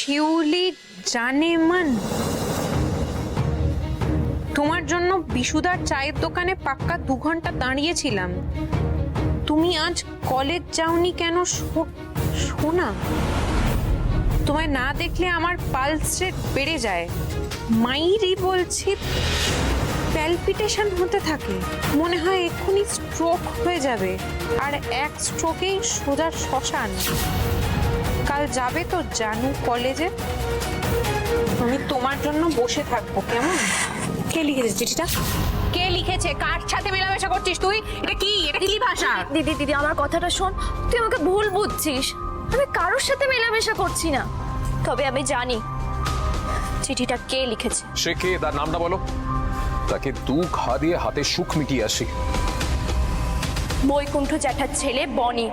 শিউলি জানেমান, তোমার জন্য বিশুদার চায়ের দোকানে পাক্কা 2 ঘন্টা দাঁড়িয়েছিলাম। তুমি আজ কলেজ যাওনি কেন সোনা? তোমায় না দেখলে আমার পালস রেট বেড়ে যায়। মাইরি বলছি, প্যালপিটেশন হতে থাকে, মনে হয় এক্ষুনি স্ট্রোক হয়ে যাবে, আর এক স্ট্রোকেই সোজা শ্মশান। কাল যাবে তো জানু কলেজে? আমি তোমার জন্য বসে থাকবো, কেমন? কে লিখেছে চিঠিটা? কে লিখেছে? কার সাথে মেলামেশা করছিস তুই? এটা কি ভাষা? দিদি দিদি আমার কথাটা শোন, তুই আমাকে ভুল বুঝছিস। আমি কারোর সাথে মেলামেশা করছি না, তবে আমি জানি চিঠিটা কে লিখেছে। সে কে, তার নামটা বলো। তাকে 2 ঘা দিয়ে হাতে সুখ মিটিয়ে আসি। বৈকুণ্ঠ জ্যাঠার ছেলে বনি।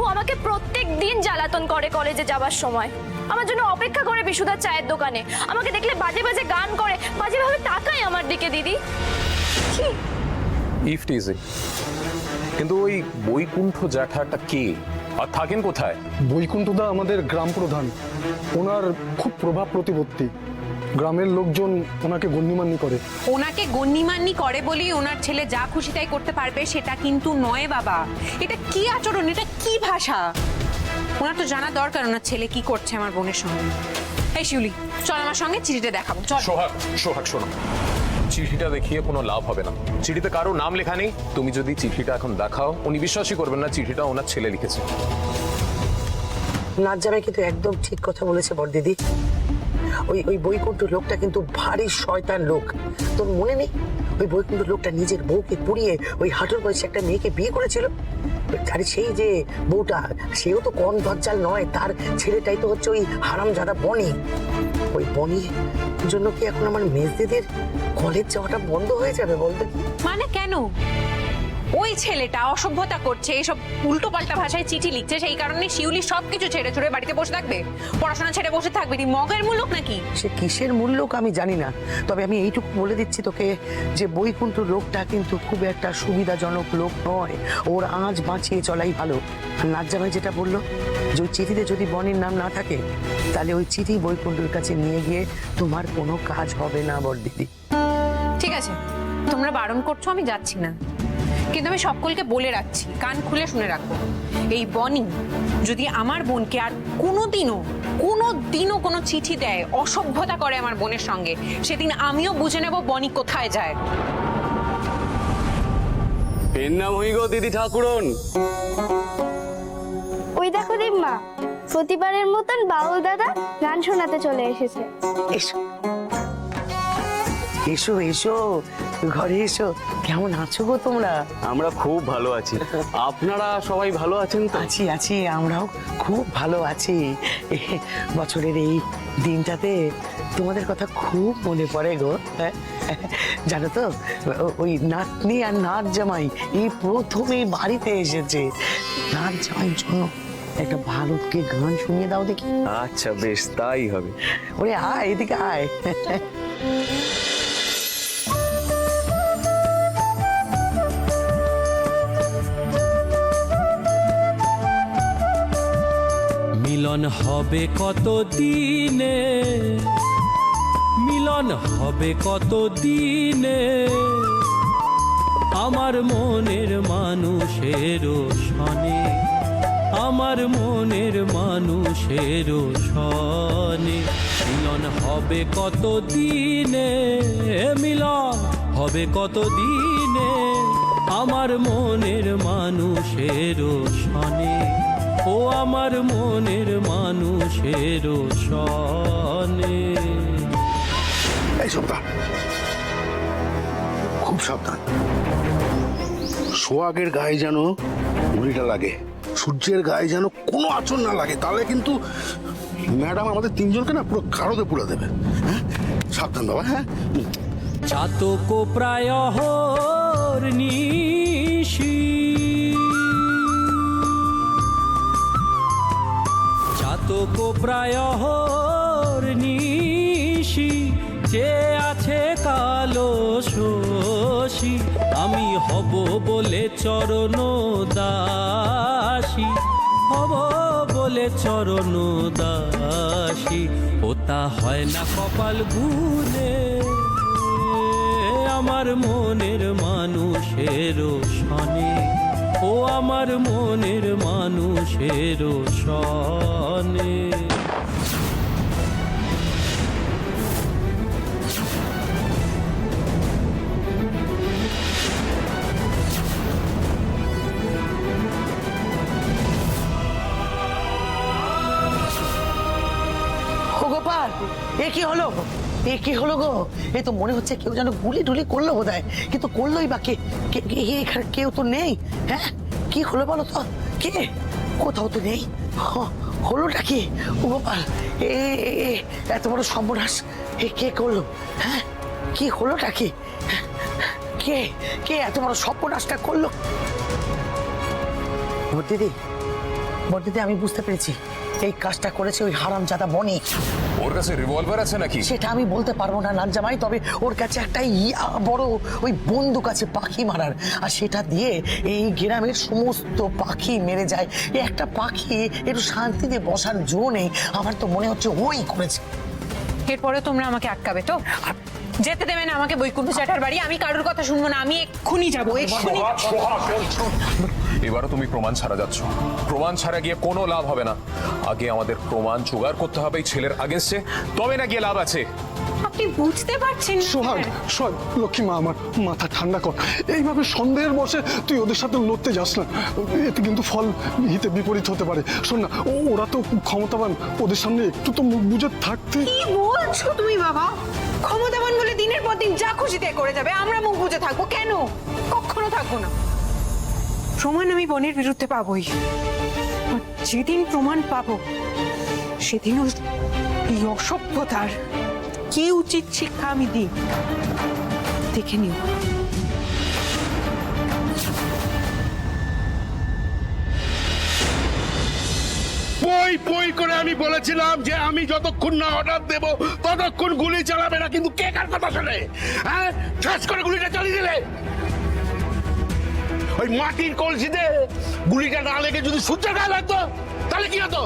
ও আমাকে প্রত্যেক দিন জ্বালাতন করে কলেজে যাওয়ার সময়। আমার জন্য অপেক্ষা করে বিশুদার চায়ের দোকানে। আমাকে দেখলে বাজে বাজে গান করে, বাজে ভাবে তাকায় আমার দিকে। দিদি কি ইফটিজিং। কিন্তু ওই বৈকুণ্ঠ জ্যাঠাটা কে আর থাকেন কোথায়? বৈকুণ্ঠদা আমাদের গ্রাম প্রধান, ওনার খুব প্রভাব প্রতিপত্তি। গ্রামের লোকজন ওনাকে গণ্যমান্য করে। ওনাকে গণ্যমান্য করে বলেই ওনার ছেলে যা খুশি তাই করতে পারবে, সেটা কিন্তু নয় বাবা। এটা কি আচরণ, এটা কি ভাষা? ওনার তো জানা দরকার ওনার ছেলে কি করছে আমার বোনের সঙ্গে। এই শিউলি, চল আমার সঙ্গে, চিঠিটা দেখাবো, চল। সোহাগ শোনো, চিঠিটা দেখিয়ে কোনো লাভ হবে না। চিঠিতে কারো নাম লেখা নেই। তুমি যদি চিঠিটা এখন দেখাও, উনি বিশ্বাসই করবেন না চিঠিটা ওনার ছেলে লিখেছে। নাচ জামাই কিন্তু একদম ঠিক কথা বলেছে বড়দিদি। ওই বৈকুণ্ঠ লোকটা কিন্তু ভারী শয়তান লোক। তোর মনে নেই ওই বৈকুণ্ঠ লোকটা নিজের বউকে পুড়িয়ে ওই হাঁটুর বয়সে একটা মেয়েকে বিয়ে করেছিল? আরে সেই যে বউটা, সেও তো কম দজ্জাল নয়, তার ছেলেটাই তো হচ্ছে ওই হারামজাদা বনি। ওই বনির জন্য কি এখন আমার মেজদিদের কলেজ যাওয়াটা বন্ধ হয়ে যাবে বলতে? মানে কেন? ওই ছেলেটা অসভ্যতা করছে, এসব উল্টো পাল্টা ভাষায় চিঠি লিখছে, সেই কারণে শিউলি সবকিছু ছেড়ে ছুড়ে বাড়িতে বসে থাকবে, পড়াশোনা ছেড়ে বসে থাকবে? তুই মগের মূল্য নাকি? সে কিসের মূল্য আমি জানি না, তবে আমি এইটুকু বলে দিচ্ছি তোকে যে বৈকুণ্ঠ লোকটা কিন্তু খুব একটা সুবিধাজনক লোক নয়। ওর আঁচ বাঁচিয়ে চলাই ভালো। আর নাচ জামাই যেটা বললো যে ওই চিঠিতে যদি বনির নাম না থাকে, তাহলে ওই চিঠি বৈকুণ্ঠের কাছে নিয়ে গিয়ে তোমার কোনো কাজ হবে না বড়দিদি। ঠিক আছে, তোমরা বারণ করছো, আমি যাচ্ছি না, কিন্তু আমি সকলকে বলে রাখছি, কান খুলে শুনে রাখবো। এই বনি যদি আমার বোনকে আর কোনোদিনও কোনো চিঠি দেয়, অসভ্যতা করে আমার বোনের সঙ্গে, সেদিন আমিও বুঝে নেব বনি কোথায় যায়। এর নাম হই গো দিদি ঠাকুরন। ওই দেখো দিম্মা, প্রতিবারের মতন বাউল দাদা গান শোনাতে চলে এসেছে। এসো এসো এসো, ঘরে এসো। কেমন আছো গো তোমরা? আমরা খুব ভালো আছি, আপনারা সবাই ভালো আছেন তো? আছি আছি, আমরাও খুব ভালো আছি। বছরের এই দিনটাতে তোমাদের কথা খুব মনে পড়ে গো। জানো তো, ওই নাতনি আর নাচ জামাই এই প্রথমেই বাড়িতে এসেছে। নাচ জামাইয়ের জন্য একটা ভারতকে গান শুনিয়ে দাও দেখি। আচ্ছা বেশ, তাই হবে। ওরে আয়, এদিকে আয়। মিলন হবে কত দিনে, মিলন হবে কত দিনে, আমার মনের মানুষের সনে, আমার মনের মানুষের সনে। মিলন হবে কত দিনে, মিলন হবে কত দিনে, আমার মনের মানুষের সনে, ও আমার মনের মানুষের সনে। এই সাবধান, খুব সাবধান। সোহাগের গায়ে যেন গুলিটা লাগে, সূর্যের গায়ে যেন কোনো আঁচড় না লাগে, তাহলে কিন্তু ম্যাডাম আমাদের 3 জনকে না পুরো কারোতে পুড়ে দেবে। হ্যাঁ, সাবধান বাবা। হ্যাঁ, চাতক প্রায় নিশি, চাতক প্রায় নিশি, যে আছে কালো শশী, আমি হব বলে চরণ দাসী, হব বলে চরণ দাসী, ওটা হয় না কপাল গুনে। আমার মনের মানুষের সনে, ও আমার মনের মানুষের সনে। ও গোপাল, এ কি হলো? এ কি হলো গো? এ তো মনে হচ্ছে কেউ যেন গুলি টুলি করলো বোধহয়, কিন্তু করলোই বা কে? এখানে কেউ তো নেই। হ্যাঁ, কি হলো বলো তো? কে? কোথাও তো নেই। হলোটা কি? ও গোপাল, এত বড় সর্বনাশ এ কে করলো? হ্যাঁ, কি হলোটা কি? কে কে এত বড় সর্বনাশটা করলো? দিদি, দিদি, আমি বুঝতে পেরেছি এই কাজটা করেছে ওই হারামজাদা বনি। ওর কাছে রিভলভার আছে নাকি? সেটা আমি বলতে পারবো না নানজামাই, তবে ওর কাছে একটা বড় ওই বন্দুক আছে পাখি মারার, আর সেটা দিয়ে এই গ্রামের সমস্ত পাখি মেরে যায়। এই একটা পাখি একটু শান্তিতে বসার জো নেই, আমার তো মনে হচ্ছে ওই করেছে। এরপরে তোমরা আমাকে আটকাবে তো? যেতে দেবে না আমাকে বৈকুণ্ঠ চ্যাটার বাড়ি? আমি কারোর কথা শুনবো না, আমি এক্ষুনি যাবো, এক্ষুনি। এবারও তুমি প্রমাণ ছাড়া যাচ্ছ। প্রমাণ ছাড়া গিয়ে কোনো লাভ হবে না। আগে আমাদের প্রমাণ জোগাড় করতে হবে এই ছেলের আগেন্সে, তবে না গিয়ে লাভ আছে। আপনি বুঝতে পারছেন না? সোহাগ, সোহাগ, লক্ষ্মী মা আমার, মাথা ঠান্ডা কর। এইভাবে সন্দেহের বসে তুই ওদের সাথে লড়তে যাস না, এতে কিন্তু ফল হিতে বিপরীত হতে পারে। শোন না, ওরা তো ক্ষমতাবান, ওদের সামনে একটু তো মুখ বুঝে থাকতে। কি বলছো তুমি বাবা? ক্ষমতাবান বলে দিনের পর দিন যা খুশি তাই করে যাবে, আমরা মুখ বুজে থাকবো কেন? কখনো থাকবো না। প্রমাণ আমি বনের বিরুদ্ধে পাবোই, আর যেদিন প্রমাণ পাবো সেদিনও এই অসভ্যতার কি উচিত শিক্ষা আমি দিই, দেখে নিও। পই পই করে আমি বলেছিলাম যে আমি যতক্ষণ না অর্ডার দেব ততক্ষণ গুলি চালাবে না, কিন্তু কে কার কথা শুনে? হ্যাঁ, শেষ করে গুলিটা চালিয়ে দিলে। ওই মাটির কলসিতে গুলিটা না লেগে যদি সূর্যের গায়ে লাগতো তাহলে কি হতো?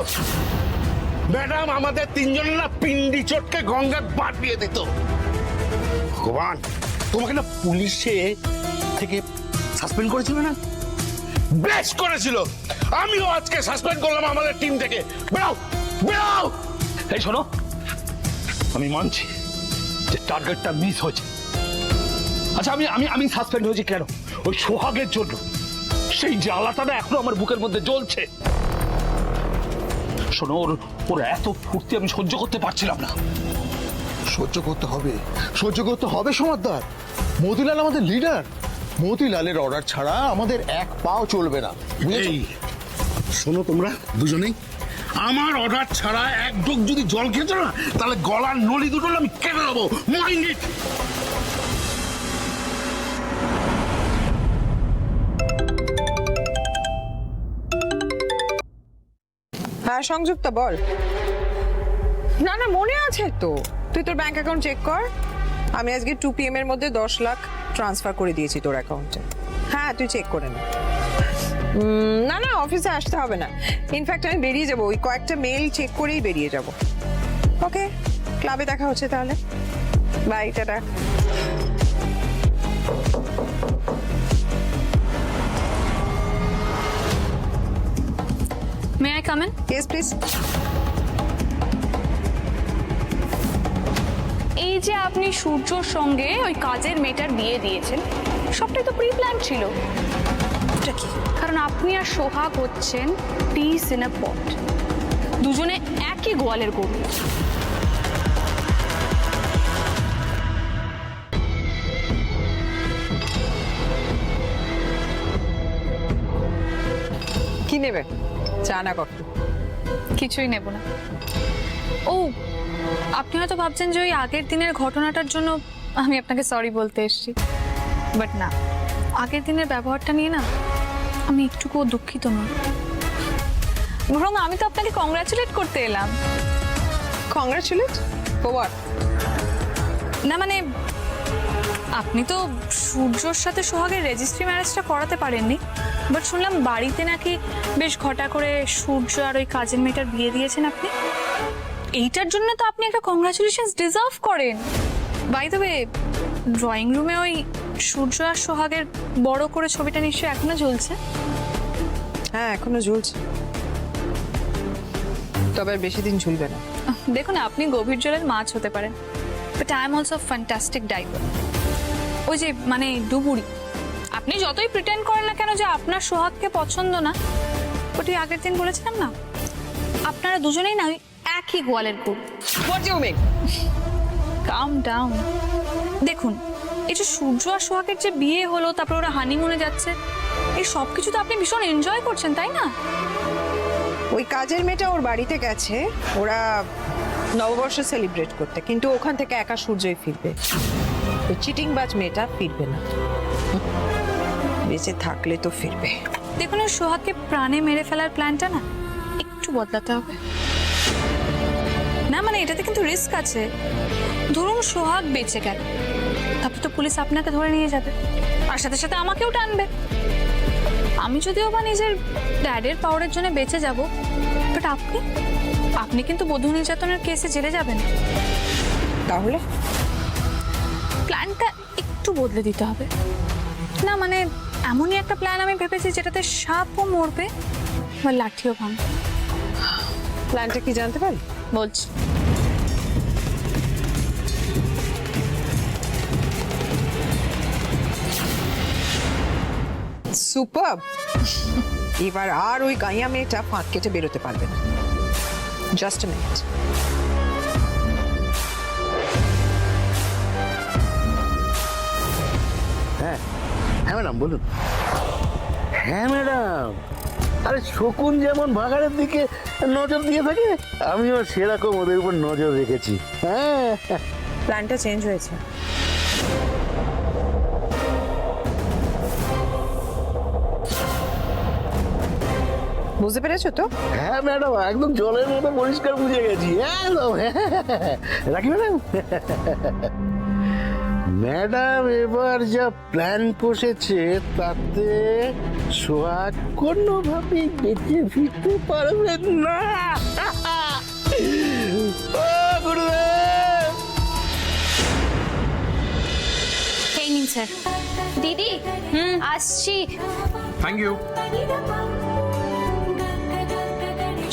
ম্যাডাম আমাদের তিনজনের না পিন্ডি চটকে গঙ্গার পাঠিয়ে দিত। ভগবান, তোমাকে না পুলিশে থেকে সাসপেন্ড করেছিল না? বেশ করেছিল। আমিও আজকে সাসপেন্ড করলাম আমাদের টিম থেকে। বেরাও, বেরাও। এই শোনো, আমি মানছি যে টার্গেটটা মিস হয়েছে। আচ্ছা, আমি আমি আমি সাসপেন্ড হয়েছি কেন? ওই সোহাগের জন্য। সেই জ্বালাটা না এখনো আমার বুকের মধ্যে জ্বলছে। শোনো, ওর এত ফুর্তি আমি সহ্য করতে পারছিলাম না। সহ্য করতে হবে, সহ্য করতে হবে সমাদদার। মতিলাল আমাদের লিডার, মতিলালের অর্ডার ছাড়া আমাদের এক পাও চলবে না। এই শোনো তোমরা দুজনেই, আমার অর্ডার ছাড়া এক ঢোক যদি জল খেতে না, তাহলে গলার নলি দুটো আমি কেটে দেবো। Mind it. হ্যাঁ সংযুক্ত, বল। না না, মনে আছে তো, তুই তোর ব্যাংক অ্যাকাউন্ট চেক কর। আমি আজকে 2 PM এর মধ্যে 10 লাখ ট্রান্সফার করে দিয়েছি তোর অ্যাকাউন্টে। হ্যাঁ, তুই চেক করে নে। না না, অফিসে আসতে হবে না। ইনফ্যাক্ট আমি বেরিয়ে যাবো, ওই কয়েকটা মেল চেক করেই বেরিয়ে যাব। ওকে, ক্লাবে দেখা হচ্ছে তাহলে। Bye, tata. May I come in? Yes please. এই যে আপনি সূর্যর সঙ্গে ওই কাজের মেয়েটার বিয়ে দিয়েছেন, সবটাই তো প্রি প্ল্যান ছিল। এটা কি? কারণ আপনি আর সোহাগ হচ্ছেন পিস ইন আ পট, দুজনে একই গোয়ালের গরু। কি নেবে, চা না কফি? কিছুই নেব না। ও, আপনি হয়তো ভাবছেন যে ওই আগের দিনের ঘটনাটার জন্য আমি আপনাকে সরি বলতে এসেছি, বাট না, আগের দিনের ব্যবহারটা নিয়ে না আমি একটুকুও দুঃখিত নই। বরং আমি তো আপনাকে কংগ্রাচুলেট করতে এলাম। Congratulate for what? না মানে আপনি তো সূর্যর সাথে সোহাগের রেজিস্ট্রি ম্যারেজটা করাতে পারেননি, বাট শুনলাম বাড়িতে নাকি বেশ ঘটা করে সূর্য আর ওই কাজের মেয়েটার বিয়ে দিয়েছেন আপনি। এইটার জন্য তো আপনি একটা কংগ্রাচুলেশনস ডিজার্ভ করেন। বাই দ্য ওয়ে, ড্রয়িং রুমে ওই সূর্য আর সোহাগের বড় করে ছবিটা নিশ্চয়ই এখনো ঝুলছে। হ্যাঁ, এখনো ঝুলছে, তবে আর বেশি দিন ঝুলবে না। দেখুন, আপনি গভীর জলের মাছ হতে পারেন, but I am also fantastic diver. ওই যে মানে ডুবুরি, আপনি যতই প্রিটেন্ড করেন না কেন যে আপনার সোহাগকে পছন্দ না, ওটি আগের দিন বলেছিলাম না, আপনারা দুজনেই না ওই একই গোয়ালের কুল। কাম ডাউন। দেখুন, এই যে সূর্য আর সোহাগের যে বিয়ে হলো, তারপর ওরা হানিমুনে যাচ্ছে, এই সব কিছু তো আপনি ভীষণ এনজয় করছেন, তাই না? ওই কাজের মেয়েটা ওর বাড়িতে গেছে ওরা নববর্ষ সেলিব্রেট করতে, কিন্তু ওখান থেকে একা সূর্যই ফিরবে। ওই চিটিংবাজ মেয়েটা ফিরবে না, বেঁচে থাকলে তো ফিরবে। দেখুন, ওই সোহাগকে প্রাণে মেরে ফেলার প্ল্যানটা না একটু বদলাতে হবে। না মানে এটাতে কিন্তু রিস্ক আছে। ধরুন সোহাগ বেঁচে গেল, তারপর তো পুলিশ আপনাকে ধরে নিয়ে যাবে, আর সাথে সাথে আমাকেও টানবে। আমি যদিও বা নিজের ড্যাডের পাওয়ারের জন্য বেঁচে যাব, বাট আপনি কিন্তু বধূ নির্যাতনের কেসে জেলে যাবেন। তাহলে প্ল্যানটা একটু বদলে দিতে হবে। না মানে এমনই একটা প্ল্যান আমি ভেবেছি যেটাতে সাপও মরবে বা লাঠিও ভাঙবে। প্ল্যানটা কি জানতে পারি? বলছি, সুপার। এবার আর ওই গাইয়া মেয়েটা ফাঁক কেটে বেরোতে পারবে না। Just a minute. হ্যাঁ ম্যাডাম বলুন। হ্যাঁ ম্যাডাম, আরে শকুন যেমন ভাগাড়ের দিকে নজর দিয়ে থাকে, আমিও সেরকম ওদের উপর নজর রেখেছি। হ্যাঁ, প্ল্যানটা চেঞ্জ হয়েছে। বুঝতে পেরেছো তো? হ্যাঁ ম্যাডাম, একদম জলের মতো পরিষ্কার বুঝে গেছি। একদম। রাখি ম্যাডাম। ম্যাডাম এবার যা প্ল্যান কষেছে তাতে সোহাগ কোনোভাবেই বেঁচে ফিরতে পারবেন না। ও গুরুদেব! এই নিন স্যার। দিদি আসছি। Thank you.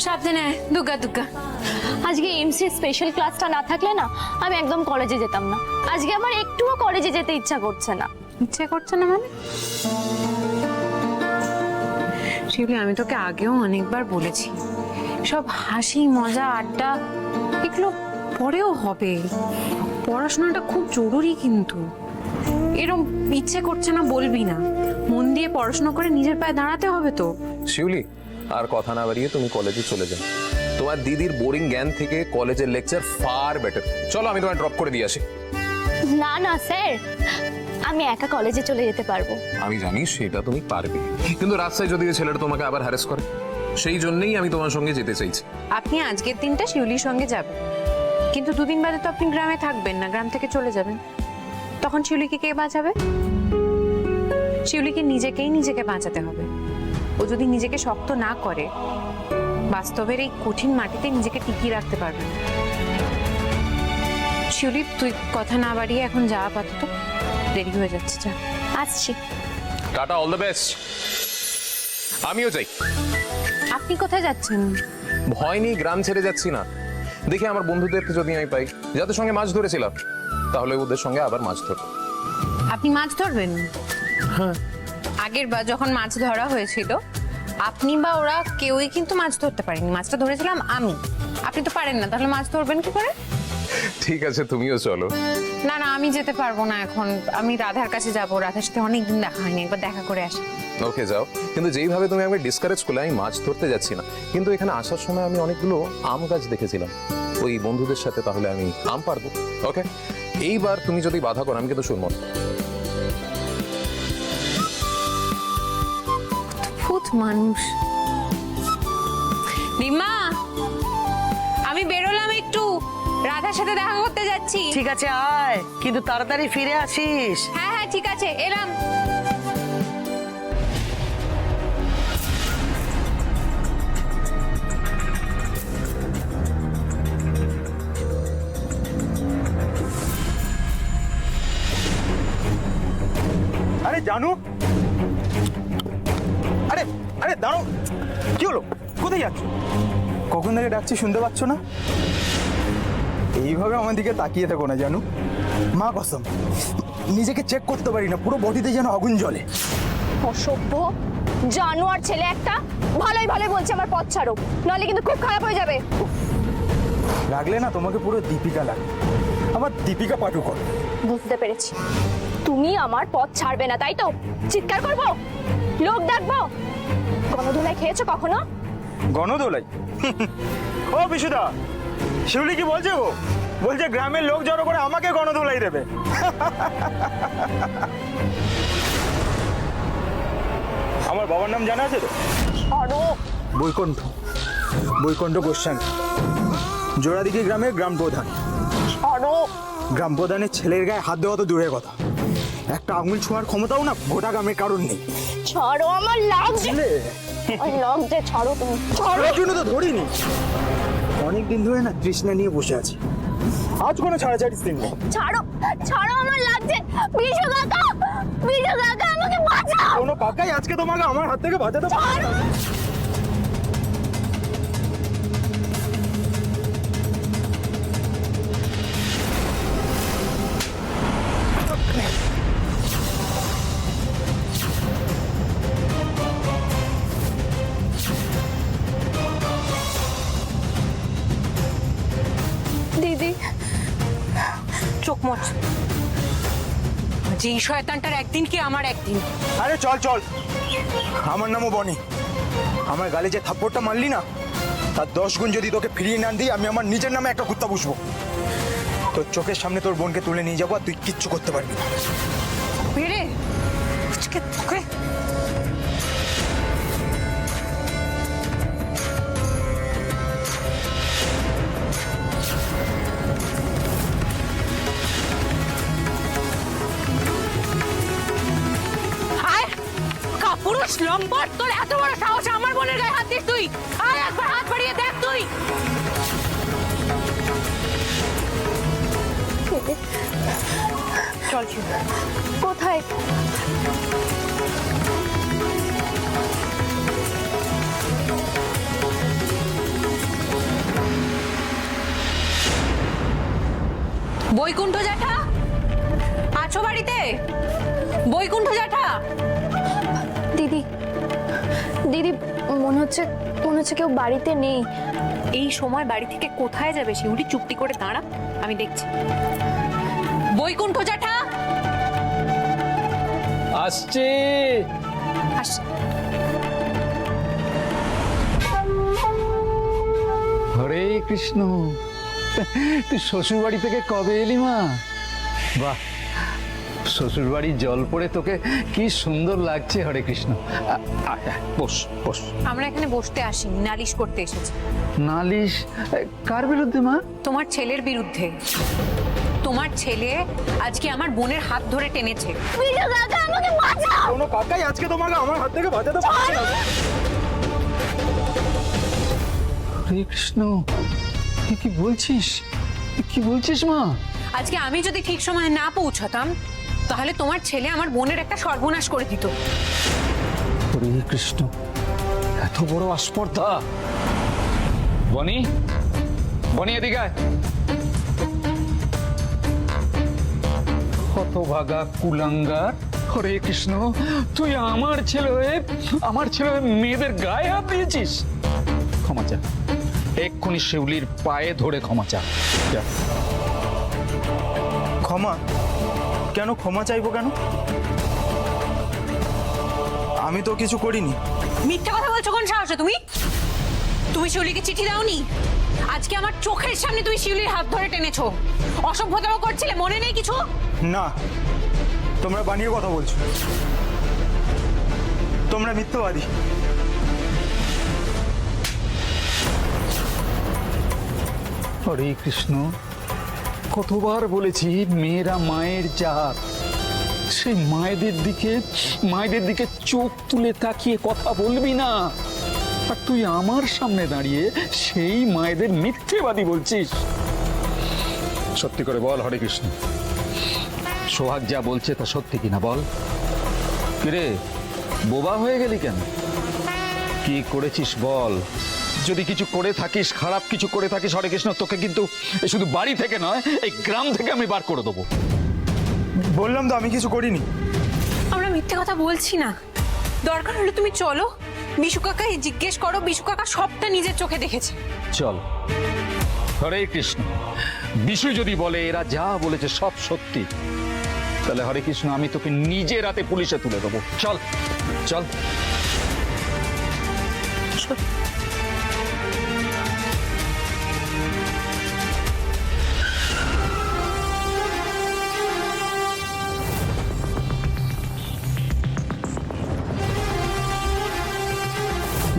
সাবধানে, দুর্গা দুর্গা। আজকে এমসি স্পেশাল ক্লাসটা না থাকলে না আমি একদম কলেজে যেতাম না। আজকে আমার একটুও কলেজে যেতে ইচ্ছা করছে না। ইচ্ছে করছে না মানে? শিবলি, আমি তোকে আগেও অনেকবার বলেছি, সব হাসি মজা আড্ডা এগুলো পরেও হবে, পড়াশোনাটা খুব জরুরি। কিন্তু এরকম ইচ্ছে করছে না বলবি না, মন দিয়ে পড়াশোনা করে নিজের পায়ে দাঁড়াতে হবে তো। শিউলি, আর কথা না বাড়িয়ে তুমি কলেজে চলে যাও। তোমার দিদির বোরিং জ্ঞান থেকে কলেজের লেকচার ফার বেটার। চলো, আমি তোমায় ড্রপ করে দিয়ে আসি। না না স্যার, আমি একা কলেজে চলে যেতে পারবো। আমি জানি সেটা তুমি পারবে, কিন্তু রাস্তায় যদি ওই ছেলেটা তোমাকে আবার হ্যারাস করে, সেই জন্যই আমি তোমার সঙ্গে যেতে চাইছি। আপনি আজকের দিনটা শিউলির সঙ্গে যাবেন, কিন্তু দুদিন বাদে তো আপনি গ্রামে থাকবেন না, গ্রাম থেকে চলে যাবেন। তখন শিউলিকে কে বাঁচাবে? শিউলিকে নিজেকে বাঁচাতে হবে। ও যদি নিজেকে শক্ত না করে, বাস্তবের এই কঠিন মাটিতে নিজেকে টিকিয়ে রাখতে পারবে না। শিউলি, তুই কথা না বাড়িয়ে এখন যা, আপাতত দেরি হয়ে যাচ্ছে, যা। আসছি। Tata, all the best. আমিও চাই। আপনি কোথায় যাচ্ছেন? ভয় নেই, গ্রাম ছেড়ে যাচ্ছি না। দেখি আমার বন্ধুদেরকে যদি আমি পাই, যাদের সঙ্গে মাছ ধরেছিলাম, তাহলে ওদের সঙ্গে আবার মাছ ধরব। আপনি মাছ ধরবেন? হ্যাঁ, আগের বার যখন মাছ ধরা হয়েছিল, আপনি বা ওরা কেউই কিন্তু মাছ ধরতে পারেনি, মাছটা ধরেছিলাম আমি। আপনি তো পারেন না, তাহলে মাছ ধরবেন কি করে? ঠিক আছে, তুমিও চলো। না না, আমি যেতে পারবো না এখন। আমি রাধার কাছে যাব, রাধার সাথে অনেকদিন দেখা হয়নি, একবার দেখা করে আসি। ওকে, যাও। কিন্তু যেইভাবে তুমি আমাকে ডিসকারেজ করলে, আমি মাছ ধরতে যাচ্ছি না। কিন্তু এখানে আসার সময় আমি অনেকগুলো আম গাছ দেখেছিলাম, ওই বন্ধুদের সাথে তাহলে আমি আম পারবো। ওকে, এইবার তুমি যদি বাধা করো, আমি কিন্তু শুনবো না। ভূত মানুষ। রিমা, আমি বেরোলাম একটু। রাধার সাথে দেখা করতে যাচ্ছি। ঠিক আছে আয়, কিন্তু তাড়াতাড়ি ফিরে আসিস। হ্যাঁ হ্যাঁ ঠিক আছে, এলাম। আরে জানু, আরে আরে দাঁড়ো, কি হলো? কোথায় যাচ্ছ? কখন থেকে ডাকছি শুনতে পাচ্ছ না? এইভাবে আমার দিকে তাকিয়ে থাকো না জানু, মা কসম নিজেকে চেক করতে পারি না, পুরো বডিতে যেন আগুন জ্বলে। অসভ্য জানোয়ার ছেলে একটা। ভালোই ভালোই বলছে আমার পথ ছাড়ো, নাহলে কিন্তু খুব খারাপ হয়ে যাবে। লাগলে না তোমাকে পুরো দীপিকা লাগে, আমার দীপিকা পাডুকোন। বুঝতে পেরেছি, তুমি আমার পথ ছাড়বে না, তাই তো? চিৎকার করবো, লোক ডাকবো? গণধোলাই খেয়েছো কখনো? গণদোলাই? ও বিশুদা, শিউলি কি বলছে গো? বলছে গ্রামের লোক জড়ো করে আমাকে গণদোলাই দেবে। আমার বাবার নাম জানা আছে তো? বৈকুণ্ঠ, বৈকুণ্ঠ গোস্বামী, জোড়াদিঘি গ্রামের গ্রাম প্রধান। গ্রাম প্রধানের ছেলের গায়ে হাত দেওয়া তো দূরের কথা, একটা আঙুল ছোঁয়ার ক্ষমতাও না গোটা গ্রামের কারণ নেই। ছাড়ো, আমার লাগছে, লাগছে, ছাড়ো তুমি। ছাড়ার জন্য তো ধরিনি, অনেকদিন ধরে না তৃষ্ণা নিয়ে বসে আছি, আজ কোনো ছাড়াছাড়ি দিন নেই। ছাড়ো, ছাড়ো, আমার লাগছে। বিশু কাকা, বিশু কাকা, আমাকে বাঁচাও। কোনো কাকাই আজকে তোমাকে আমার হাত থেকে বাঁচাতে পারবে না। দিদি, চোখ মোচ। যেই শয়তানটার একদিন কি আমার একদিন। আরে চল চল, আমার নামও বনি। আমার গালে যে থাপ্পড়টা মারলি না, তার 10 গুণ যদি তোকে ফিরিয়ে না দিই, আমি আমার নিজের নামে একটা কুত্তা পুষবো। তোর চোখের সামনে তোর বোনকে তুলে নিয়ে যাবো, আর তুই কিচ্ছু করতে পারবি না। বেরে আজকে তোকে পুরুষ লম্পট, তোর এত বড় সাহস আমার বোনের গায়ে হাত দিস তুই? আয় একবার হাত বাড়িয়ে দেখ তুই। চল কোথায়? বৈকুণ্ঠ জ্যাঠা, আছো বাড়িতে? বৈকুণ্ঠ জ্যাঠা। দিদি, দিদি, মনে হচ্ছে কেউ বাড়িতে নেই। এই সময় বাড়ি থেকে কোথায় যাবে শিউলি? চুপটি করে দাঁড়া, আমি দেখছি। বৈকুণ্ঠ জ্যাঠা আসছে। হরে কৃষ্ণ, তুই শ্বশুর বাড়ি থেকে কবে এলি মা? বাহ, শ্বশুর বাড়ির জল পড়ে তোকে কি সুন্দর লাগছে। হরে কৃষ্ণ, বস বস। আমরা এখানে বসতে আসিনি, নালিশ করতে এসেছি। নালিশ? কার বিরুদ্ধে মা? তোমার ছেলের বিরুদ্ধে। তোমার ছেলে আজকে আমার বোনের হাত ধরে টেনেছে। বিশু কাকা, আমাকে বাঁচাও। কোনো কাকাই আজকে তোমাকে আমার হাত থেকে বাঁচাতে পারবে না। হরে কৃষ্ণ, কি বলছিস? কি বলছিস মা? আজকে আমি যদি ঠিক সময় না পৌঁছাতাম, তাহলে তোমার ছেলে আমার বোনের একটা সর্বনাশ করে দিত। হরে কৃষ্ণ, এত বড় আস্পর্ধা! বনি, বনি এদিকে আয়। হতভাগা কুলাঙ্গার! হরে কৃষ্ণ, তুই আমার ছেলে হয়ে মেয়েদের গায়ে হাত দিয়েছিস। ক্ষমা চা, এক্ষুনি শিউলির পায়ে ধরে ক্ষমা চা। ক্ষমা? কেন ক্ষমা চাইবো কেন? আমি তো কিছু করিনি। মিথ্যা কথা বলছো কোন সাহসে তুমি? তুমি শিউলিকে চিঠি দাওনি? আজকে আমার চোখের সামনে তুমি শিউলির হাত ধরে টেনেছো। অসভ্যতাও করছিলে, মনে নেই কিছু? না, তোমরা বানিয়ে কথা বলছো, তোমরা মিথ্যাবাদী। হরে কৃষ্ণ, কতবার বলেছি মেয়েরা মায়ের জাত, সেই মায়েদের দিকে চোখ তুলে তাকিয়ে কথা বলবি না। আর তুই আমার সামনে দাঁড়িয়ে সেই মায়েদের মিথ্যেবাদী বলছিস। সত্যি করে বল হরে কৃষ্ণ, সোহাগ যা বলছে তা সত্যি কিনা বল। কিরে বোবা হয়ে গেলি কেন? কি করেছিস বল। যদি কিছু করে থাকিস, খারাপ কিছু করে থাকিস হরে কৃষ্ণ, তোকে কিন্তু শুধু বাড়ি থেকে নয়, এই গ্রাম থেকে আমি বার করে দেবো। বললাম তো আমি কিছু করিনি। আমরা মিথ্যে কথা বলছি না। দরকার হলে তুমি চলো, বিশু কাকাই জিজ্ঞেস করো, বিশু কাকা সবটা নিজের চোখে দেখেছে। চল। হরে কৃষ্ণ, বিশু যদি বলে এরা যা বলেছে সব সত্যি, তাহলে হরে কৃষ্ণ আমি তোকে নিজে রাতে পুলিশে তুলে দেবো। চল চল।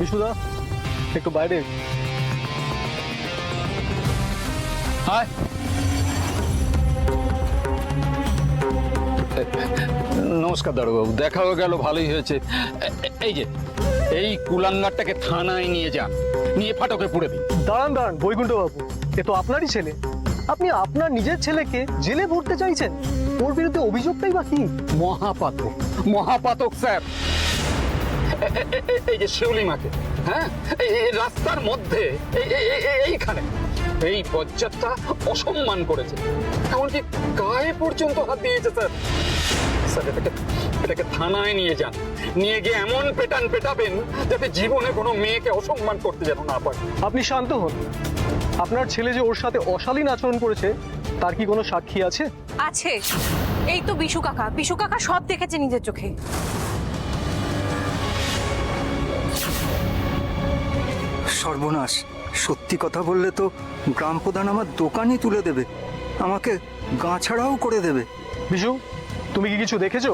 বিশুদা একটু বাইরে। হায়, নমস্কার দারোগাবু, দেখা হয়ে গেল, ভালোই হয়েছে। এই যে এই কুলাঙ্গারটাকে থানায় নিয়ে যান, নিয়ে ফাটকে পুড়ে দিন। দাঁড়ান দাঁড়ান বৈকুণ্ঠ বাবু, এ তো আপনারই ছেলে। আপনি আপনার নিজের ছেলেকে জেলে ভরতে চাইছেন? ওর বিরুদ্ধে অভিযোগটাই বা কি? মহাপাতক, মহাপাতক স্যার। এই যে শিউলি মাকে, হ্যাঁ, এই রাস্তার মধ্যে এইখানে এই বজ্জাতটা অসম্মান করেছে, এমনকি গায়ে পর্যন্ত হাত দিয়েছে স্যার। স্যার এটাকে থানায় নিয়ে যান, নিয়ে গিয়ে এমন পেটাবেন যাতে জীবনে কোনো মেয়েকে অসম্মান করতে যেন না পারে। আপনি শান্ত হন। আপনার ছেলে যে ওর সাথে অশালীন আচরণ করেছে তার কি কোনো সাক্ষী আছে? আছে, এই তো বিশু কাকা। বিশু কাকা সব দেখেছে নিজের চোখে। সর্বনাশ, সত্যি কথা বললে তো গ্রাম প্রধান আমার দোকানই তুলে দেবে, আমাকে গা ছাড়াও করে দেবে। বিশু, তুমি কি কিছু দেখেছো?